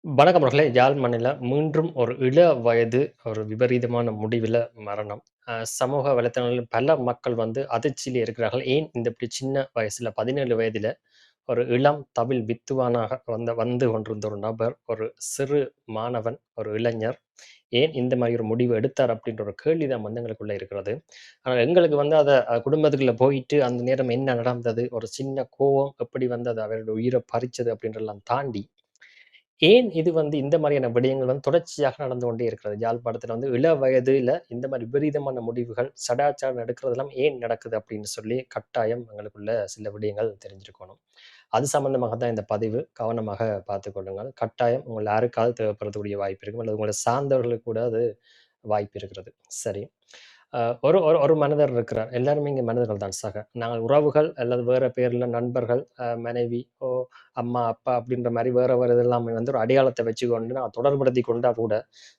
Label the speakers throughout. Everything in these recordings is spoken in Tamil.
Speaker 1: வணக்கம் அவர்களே! யாழ் மண்ணில மீண்டும் ஒரு இள வயது ஒரு விபரீதமான முடிவில மரணம். சமூக வலைத்தளங்களில் பல மக்கள் வந்து அதிர்ச்சியிலே இருக்கிறார்கள். ஏன் இந்த இப்படி சின்ன வயசுல 17 வயதில ஒரு இளம் தவில் வித்துவானாக வந்து கொண்டிருந்த ஒரு நபர், ஒரு சிறு மாணவன், ஒரு இளைஞர் ஏன் இந்த மாரி ஒரு முடிவு எடுத்தார் அப்படின்ற ஒரு கேள்வி தான் வந்து எங்களுக்குள்ள இருக்கிறது. ஆனா எங்களுக்கு வந்து அத குடும்பத்துக்குள்ள போயிட்டு அந்த நேரம் என்ன நடந்தது? ஒரு சின்ன கோவம் எப்படி வந்து அது அவருடைய உயிர பறிச்சது அப்படின்றதெல்லாம் தாண்டி ஏன் இது வந்து இந்த மாதிரியான விடயங்கள் வந்து தொடர்ச்சியாக நடந்து கொண்டே இருக்கிறது? யாழ்ப்பாணத்தில வந்து இள வயதில இந்த மாரி விபரீதமான முடிவுகள், சடாச்சா நடக்கிறதெல்லாம் ஏன் நடக்குது அப்படின்னு சொல்லி கட்டாயம் எங்களுக்குள்ள சில விடயங்கள் தெரிஞ்சிருக்கணும். அது சம்பந்தமாக தான் இந்த பதிவு. கவனமாக பார்த்துக் கொள்ளுங்கள். கட்டாயம் உங்கள் யாருக்காவது தேவைப்படக்கூடிய வாய்ப்பு இருக்கும். அல்லது உங்கள சார்ந்தவர்களுக்கு கூட அது வாய்ப்பு இருக்கிறது. சரி. ஒரு ஒரு ஒரு மனிதர் இருக்கிறார். எல்லாருமே இங்க மனிதர்கள் தான் சக. நாங்கள் உறவுகள் அல்லது வேற பேர்ல நண்பர்கள், மனைவி, அம்மா, அப்பா அப்படின்ற மாரி வேற வேற இதெல்லாமே வந்து ஒரு அடையாளத்த வச்சுக்கொண்டு நான் தொடர்புபடுத்திக் கொண்டா கூட,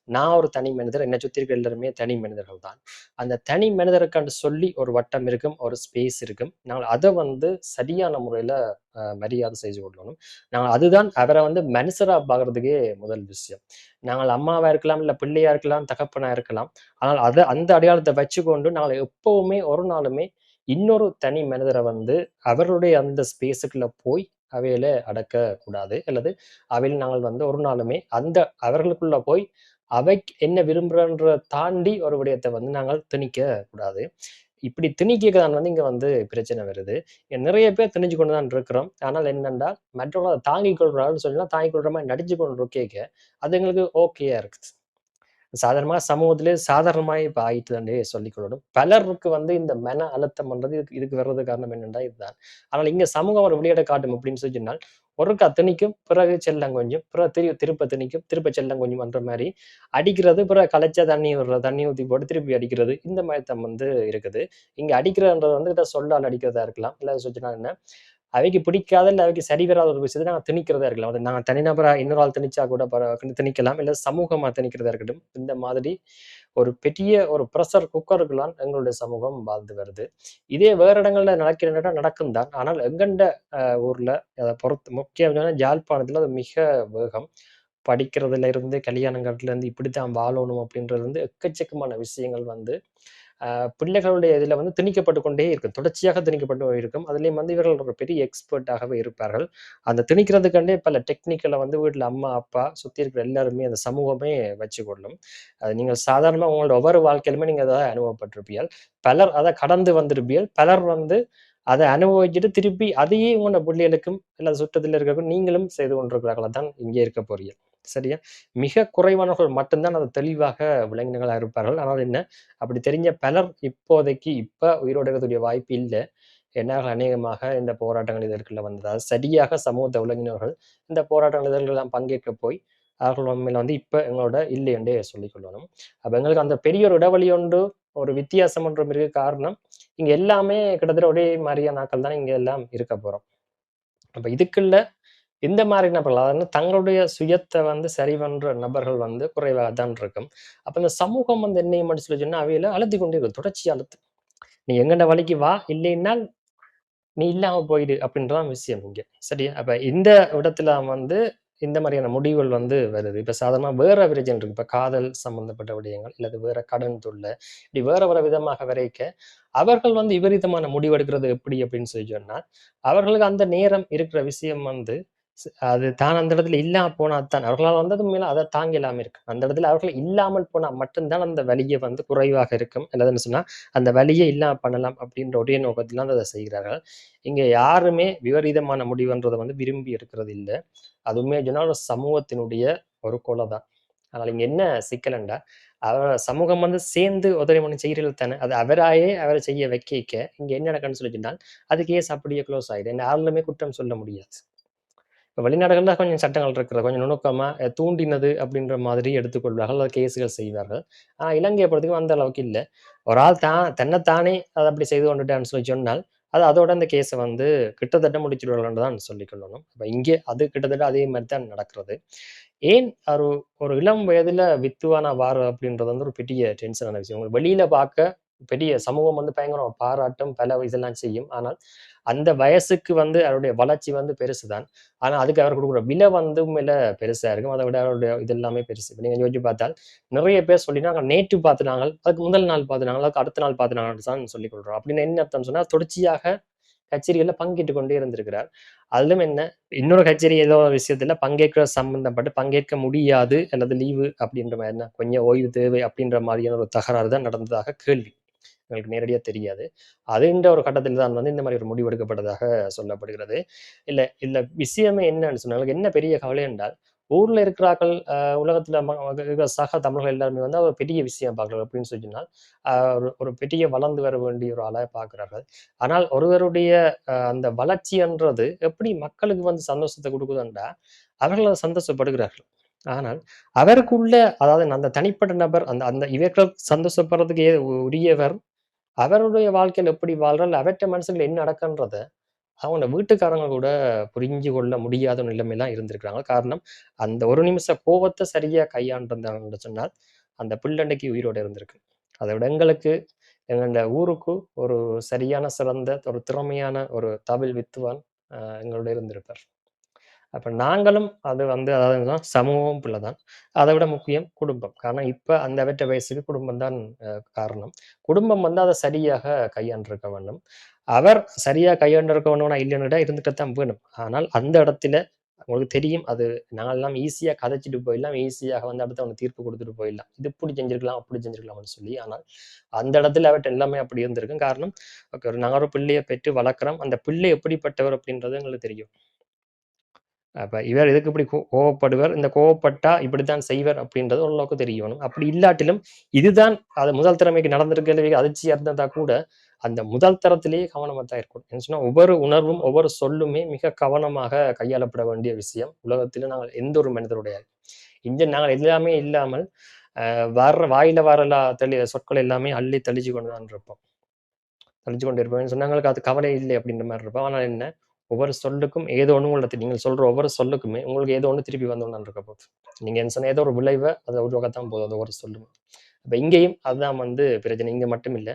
Speaker 1: நான் ஒரு தனி மனிதர். என்னை சுத்தி இருக்கிற எல்லாருமே தனி மனிதர்கள் தான். அந்த தனி மனிதருக்காண்டு சொல்லி ஒரு வட்டம் இருக்கும், ஒரு ஸ்பேஸ் இருக்கும். நாங்கள் அத வந்து சரியான முறையில மரியாதை செய்து கொள்ளணும். நாங்க அதுதான் அவர வந்து மனுஷரா பார்க்கிறதுக்கே முதல் விஷயம். நாங்கள் அம்மாவா இருக்கலாம், இல்ல பிள்ளையா இருக்கலாம், தகப்பனா இருக்கலாம். ஆனால் அந்த அடையாளத்த வச்சுக்கொண்டு நாங்க எப்பவுமே ஒரு நாளுமே இன்னொரு தனி மனிதர வந்து அவருடைய அந்த ஸ்பேஸுக்குள்ள போய் அவைகள அடக்கக் கூடாது. அல்லது அவையில் நாங்கள் வந்து ஒரு நாளுமே அந்த அவர்களுக்குள்ள போய் என்ன விரும்புறன்றத தாண்டி ஒரு விடயத்த வந்து நாங்கள் திணிக்கக் கூடாது. இப்படி திணிக்க தான் வந்து இங்க வந்து பிரச்சனை வருது. நிறைய பேர் திணிச்சு கொண்டு தான் இருக்கிறோம். ஆனால் என்னென்றால் மற்றவர்கள் அத தாங்கிக் கொள்றார்கள் சொல்லலாம் தாங்கிக் கொள்ற மாரி நடிச்சு கொண்டு இருக்கேக்க, அது எங்களுக்கு ஓகேயா இருக்குது. சாதாரணமா சமூகத்திலே சாதாரணமாய் இப்ப ஆயிட்டுதுன்னே சொல்லிக் கொள்ளணும். பலருக்கு வந்து இந்த மன அழுத்தம் பண்றது இதுக்கு வர்றதுக்கு காரணம் என்னன்னா இதுதான். ஆனால் இங்க சமூகம் ஒரு வெளியிட காட்டும் அப்படின்னு சொல்லி சொன்னால், ஒருக்கா திணிக்கும், பிறகு செல்லம் கொஞ்சும், பிறகு திருப்ப திணிக்கும், திருப்ப செல்லம் கொஞ்சும்ன்ற மாரி அடிக்கிறது, பிறகு கலைச்சா தண்ணி விடுறது, தண்ணி ஊத்தி போட்டு திருப்பி அடிக்கிறது. இந்த மாரி தான் வந்து இருக்குது. இங்க அடிக்கிறதுன்றது வந்து ஏதோ சொல்லால் அடிக்கிறதா இருக்கலாம். இல்ல சொன்னா என்ன, அவைக்கு பிடிக்காத, இல்ல அவைக்கு சரி வராத ஒரு விஷயத்த நாங்க திணிக்கிறதா இருக்கலாம். அது நாங்க தனிநபரா இன்னொரு ஆள் திணிச்சா கூட திணிக்கலாம். இல்ல சமூகமா திணிக்கிறதா இருக்கட்டும். இந்த மாதிரி ஒரு பெரிய ஒரு பிரஷர் குக்கருக்குலாம் எங்களுடைய சமூகம் வாழ்ந்து வருது. இதே வேற இடங்கள்ல நடக்கிறதுனா நடக்கும் தான். ஆனால் எங்கண்ட ஊர்ல அத பொறுத்து முக்கியம் யாழ்ப்பாணத்துல அது மிக வேகம். படிக்கிறதுல இருந்து, கல்யாணம் கட்டுல இருந்து இப்படித்தான் வாழணும் அப்படின்றது வந்து எக்கச்சக்கமான விஷயங்கள் வந்து பிள்ளைகளுடைய இதுல வந்து திணிக்கப்பட்டுக் கொண்டே இருக்கும். தொடர்ச்சியாக திணிக்கப்பட்டு இருக்கும். அதிலயும் வந்து இவர்கள் ஒரு பெரிய எக்ஸ்பர்ட்டாகவே இருப்பார்கள். அந்த திணிக்கிறதுக்காண்டே பல டெக்னிக்கள வந்து வீட்ல அம்மா, அப்பா சுத்தி இருக்கிற எல்லாருமே அந்த சமூகமே வச்சுக்கொள்ளும். அது நீங்க சாதாரணமா உங்களோட ஒவ்வொரு வாழ்க்கையிலுமே நீங்க அத அனுபவப்பட்டிருப்பீர்கள். பலர் அத கடந்து வந்திருப்பீர்கள். பலர் வந்து அத அனுபவிச்சுட்டு திருப்பி அதையே உங்களோட பிள்ளைகளுக்கும், இல்ல சுற்றத்தில இருக்கிறவங்க நீங்களும் செய்து கொண்டிருக்கிறார்களா தான் இங்கே இருக்க போறீர்கள். சரியா? மிக குறைவானவர்கள் மட்டும் தான் அத தெளிவாக விளங்கினவர்களா இருப்பார்கள். ஆனால் என்ன அப்படி தெரிஞ்ச பலர் இப்போதைக்கு உயிரோட இருக்கக்கூடிய வாய்ப்பு இல்ல. ஏன்னா அநேகமாக இந்த போராட்டங்கள் இதற்குள்ள வந்ததால் சரியாக சமூகத்தை விளங்கினவர்கள் இந்த போராட்டங்கள் இதற்கெல்லாம் பங்கேற்க போய் அவர்கள் உண்மையில வந்து இப்ப எங்களோட இல்லை என்றே சொல்லிக் கொள்ளணும். அப்ப எங்களுக்கு அந்த பெரிய ஒரு இடைவெளி ஒன்று, ஒரு வித்தியாசம் ஒன்றும் இருக்கு காரணம், இங்க எல்லாமே கிட்டத்தட்ட ஒரே மாரியான ஆட்கள் தானே இங்க எல்லாம் இருக்க போறோம். அப்ப இதுக்குள்ள இந்த மாரி நபர்கள், அதாவது தங்களுடைய சுயத்த வந்து சரி பண்ற நபர்கள் வந்து குறைவா தான் இருக்கும். அப்ப இந்த சமூகம் வந்து என்ன செய்யும்னு சொல்லி சொன்னா, அவைகள அழுத்திக் கொண்டே இருக்கும். தொடர்ச்சியா அழுத்தும். "நீ எங்கண்ட வழிக்கு வா, இல்லைன்னா நீ இல்லாம போயிடு" அப்படின்றது தான் விஷயம் இங்க. சரியா? அப்ப இந்த இடத்துல வந்து இந்த மாரியான முடிவுகள் வந்து வருது. இப்ப சாதாரணமா வேற பிரச்சனை இருக்கு. இப்ப காதல் சம்பந்தப்பட்ட விடயங்கள், இல்லது வேற கடன் தொல்லை, இப்படி வேற வேற விதமாக வரைக்க, அவர்கள் வந்து விபரீதமான முடிவு எடுக்கிறது எப்படி அப்படின்னு சொல்லி சொன்னா, அவர்களுக்கு அந்த நேரம் இருக்கிற விஷயம் வந்து அது தான் அந்த இடத்துல இல்லாம போனா தான் அவர்களால் வந்து அது மேல அத தாங்க இல்லாம இருக்கு. அந்த இடத்துல அவர்கள் இல்லாமல் போனா மட்டும் தான் அந்த வலிய வந்து குறைவாக இருக்கும். அல்லது என்ன சொன்னா, அந்த வலிய இல்லாம பண்ணலாம் அப்படின்ற ஒரே நோக்கத்துல தான் அத செய்கிறார்கள். இங்க யாருமே விபரீதமான முடிவுன்றத வந்து விரும்பி எடுக்கிறது இல்ல. அது உண்மைய சொன்னா ஒரு சமூகத்தினுடைய ஒரு கொலை தான். அதனால இங்க என்ன சிக்கல் சமூகம் வந்து சேர்ந்து உதவி பண்ணி செய்கிறது தானே. அது அவராயே அவர செய்ய வைக்க இங்க என்ன நடக்குன்னு சொல்லி சொன்னால், அது கேஸ் அப்படியே க்ளோஸ் ஆயிடும். யாருமே குற்றம் சொல்ல முடியாது. இப்ப வெளிநாடுகள்ல கொஞ்சம் சட்டங்கள் இருக்கிறது. கொஞ்சம் நுணுக்கமா தூண்டினது அப்படின்ற மாதிரி எடுத்துக்கொள்வார்கள். அல்லது கேஸ்கள் செய்வார்கள். ஆனா இலங்கைய பொறுத்தவரைக்கும் அந்த அளவுக்கு இல்ல. ஒரு ஆள் தன்னைத்தானே அத அப்படி செய்து கொண்டுட்டான்னு சொல்லி சொன்னால், அதோட அந்த கேஸ வந்து கிட்டத்தட்ட முடிச்சுடுவார்கள்ன்னு தான் சொல்லிக் கொள்ளணும். அப்ப இங்கே அது கிட்டத்தட்ட அதே மாரி தான் நடக்கிறது. ஏன் ஒரு ஒரு இளம் வயதுல வித்துவானா வாரு அப்படின்றது வந்து ஒரு பெரிய டென்ஷனான விஷயம். வெளியில பார்க்க பெரிய சமூகம் வந்து பயங்கரம் பாராட்டும், பல இதெல்லாம் செய்யும். ஆனால் அந்த வயசுக்கு வந்து அவருடைய வளர்ச்சி வந்து பெருசுதான். ஆனா அதுக்கு அவர் குடுக்குற விலை வந்து உண்மையில பெருசா இருக்கும். அத விட அவருடைய இது எல்லாமே பெருசு. இப்ப நீங்க யோசிச்சு பார்த்தால், நிறைய பேர் சொல்லினாங்க, நேற்று பார்த்து நாங்கள், அதுக்கு முதல் நாள் பார்த்து நாங்கள், அதுக்கு அடுத்த நாள் பார்த்து நாங்கன்னு தான் சொல்லிக் கொள்றோம். அப்படின்னு என்ன அர்த்தம்னு சொன்னா, தொடர்ச்சியாக கச்சேரிகள்ல பங்கேற்றுக் கொண்டே இருந்திருக்கிறார். அதிலும் என்ன, இன்னொரு கச்சேரி ஏதோ ஒரு விஷயத்துல பங்கேற்க சம்பந்தப்பட்டு பங்கேற்க முடியாது அல்லது லீவு அப்படின்ற மாரி தான், கொஞ்சம் ஓய்வு தேவை அப்படின்ற மாரியான ஒரு தகராறு தான் நடந்ததாக கேள்வி. எங்களுக்கு நேரடியா தெரியாது. அதுன்ற ஒரு கட்டத்தில தான் வந்து இந்த மாரி ஒரு முடிவு எடுக்கப்பட்டதாக சொல்லப்படுகிறது. இல்ல இல்ல விஷயமே என்னன்னு சொன்னா, எனக்கு என்ன பெரிய கவலை என்றால், ஊர்ல இருக்கிறார்கள் உலகத்தில இருக்கிற சக தமிழர்கள் எல்லாருமே வந்து ஒரு பெரிய விஷயம் பார்க்குறாங்க. எப்படின்னு சொன்னால், ஒரு ஒரு பெரிய வளர்ந்து வர வேண்டிய ஒரு ஆளா பார்க்கிறார்கள். ஆனால் ஒருவருடைய அந்த வளர்ச்சின்றது எப்படி மக்களுக்கு வந்து சந்தோஷத்த குடுக்குதுன்றா, அவர்கள் அத சந்தோஷப்படுகிறார்கள். ஆனால் அவருக்குள்ள அதாவது அந்த தனிப்பட்ட நபர் அந்த அந்த இவர்கள் சந்தோஷப்படுறதுக்கு உரியவர் அவருடைய வாழ்க்கையில எப்படி வாழ்றார், அவர்ட்ட மனசுல என்ன நடக்குன்றத, அவங்க வீட்டுக்காரங்க கூட புரிஞ்சு கொள்ள முடியாத நிலைமைலாம் இருந்திருக்கிறாங்க. காரணம், அந்த ஒரு நிமிஷ கோவத்த சரியா கையாண்டிருந்தாங்கன்னு சொன்னால், அந்த பிள்ளை இன்னைக்கு உயிரோட இருந்திருக்கு. அத விட எங்களுக்கு, எங்கள்ட ஊருக்கு ஒரு சரியான சிறந்த, ஒரு திறமையான ஒரு தவில் வித்துவான் எங்களோட இருந்திருப்பார். அப்ப நாங்களும் அது வந்து அதாவது சமூகமும் பிள்ளதான். அத விட முக்கியம் குடும்பம். காரணம் இப்ப அந்த அவற்ற வயசுக்கு குடும்பம் தான் காரணம். குடும்பம் வந்து அத சரியாக கையாண்டிருக்க வேண்டும். அவர் சரியா கையாண்டிருக்க வேண்டும்னா இல்லைன்னுட்டா இருந்துக்கத்தான் வேணும். ஆனால் அந்த இடத்தில உங்களுக்கு தெரியும் அது நாங்கலாம் ஈஸியா கதைச்சுட்டு போயிடலாம். ஈஸியாக வந்து அடுத்தவங்க தீர்ப்பு குடுத்துட்டு போயிடலாம். இது இப்படி செஞ்சிருக்கலாம், அப்படி செஞ்சிருக்கலாம்னு சொல்லி. ஆனால் அந்த இடத்துல அவர்ட்ட எல்லாமே அப்படி இருந்திருக்கும். காரணம், நாங்க ஒரு பிள்ளைய பெற்று வளர்க்கிறோம். அந்த பிள்ளை எப்படிப்பட்டவர் அப்படின்றது எங்களுக்கு தெரியும். அப்ப இவர் எதுக்கு இப்படி கோவப்படுவர்? இந்த கோவப்பட்டா இப்படித்தான் செய்வர் அப்படின்றது ஓரளவுக்கு தெரியணும். அப்படி இல்லாட்டிலும், இதுதான் அது முதல் திறமைக்கு நடந்திருக்கிறது அதிர்ச்சியா இருந்ததா கூட, அந்த முதல் தரத்திலேயே கவனமா தான் இருக்கணும். என்ன சொன்னா, ஒவ்வொரு உணர்வும், ஒவ்வொரு சொல்லுமே மிக கவனமாக கையாளப்பட வேண்டிய விஷயம். உலகத்தில நாங்கள் எந்த ஒரு மனிதருடைய இங்க நாங்கள் எல்லாமே இல்லாமல், வர்ற வாயில வர சொற்கள் எல்லாமே அள்ளி தெளிச்சு கொண்டு தான் இருப்போம். தெளிச்சு கொண்டு இருப்போம். சொன்னா எங்களுக்கு அது கவலை இல்லை அப்படின்ற மாரி இருக்கும். ஆனா என்ன, ஒவ்வொரு சொல்லுக்கும் ஏதோ ஒண்ணு உங்களுக்கு நீங்க சொல்ற ஒவ்வொரு சொல்லுக்குமே உங்களுக்கு ஏதோ ஒண்ணு திருப்பி வந்து ஒண்ணு இருக்க போகுது. நீங்க என்ன சொன்ன ஏதோ ஒரு விளைவ அத உருவாக்கத்தான் போகுது அது ஒவ்வொரு சொல்லும். அப்ப இங்கேயும் அதுதான் வந்து பிரச்சனை. இங்க மட்டும் இல்ல.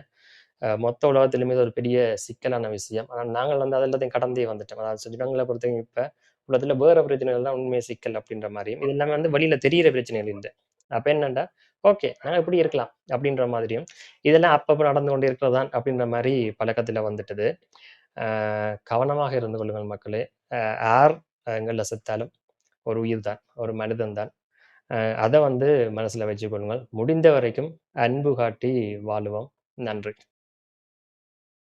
Speaker 1: மொத்த உலகத்திலுமே இது ஒரு பெரிய சிக்கலான விஷயம். ஆனா நாங்கள் வந்து அது எல்லாத்தையும் கடந்தே வந்துட்டோம். அதாவது சிவகங்கையில பொறுத்தவரைக்கும் இப்ப உலகத்துல வேற பிரச்சனைகள் தான் உண்மைய சிக்கல் அப்படின்ற மாரியும், இது எல்லாமே வந்து வெளியில தெரியிற பிரச்சனைகள் இல்ல. அப்ப என்னன்னா, ஓகே நாங்க இப்படி இருக்கலாம் அப்படின்ற மாதிரியும், இதெல்லாம் அப்பப்ப நடந்து கொண்டு இருக்கிறது தான் அப்படின்ற மாரி பழக்கத்துல வந்துட்டது. அ கவனமாக இருந்து கொள்ளுங்கள் மக்களே. யார் எங்கள்ல செத்தாலும் ஒரு உயிர் தான், ஒரு மனிதன் தான். அத வந்து மனசுல வச்சுக் கொள்ளுங்கள். முடிந்த வரைக்கும் அன்பு காட்டி வாழுவோம். நன்றி.